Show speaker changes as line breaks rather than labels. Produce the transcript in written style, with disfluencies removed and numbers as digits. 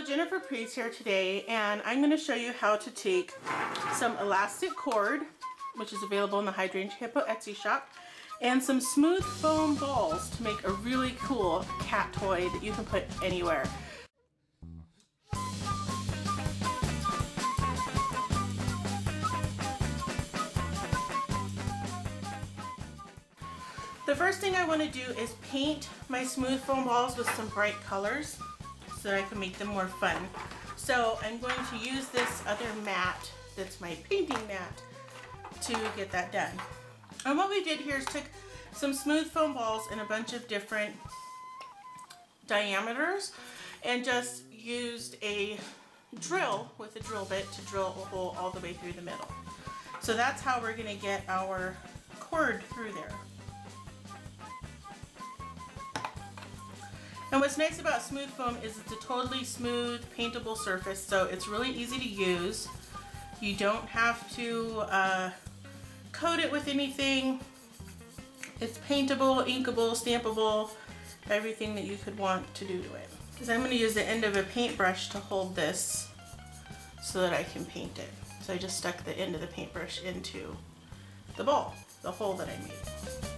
Hello, Jennifer Priest here today, and I'm going to show you how to take some elastic cord, which is available in the Hydrangea Hippo Etsy shop, and some Smoothfoam balls to make a really cool cat toy that you can put anywhere. The first thing I want to do is paint my Smoothfoam balls with some bright colors so that I can make them more fun. So I'm going to use this other mat that's my painting mat to get that done. And what we did here is took some Smoothfoam balls in a bunch of different diameters and just used a drill with a drill bit to drill a hole all the way through the middle. So that's how we're going to get our cord through there. And what's nice about Smoothfoam is it's a totally smooth, paintable surface, so it's really easy to use. You don't have to coat it with anything. It's paintable, inkable, stampable, everything that you could want to do to it. Because I'm going to use the end of a paintbrush to hold this so that I can paint it. So I just stuck the end of the paintbrush into the ball, the hole that I made.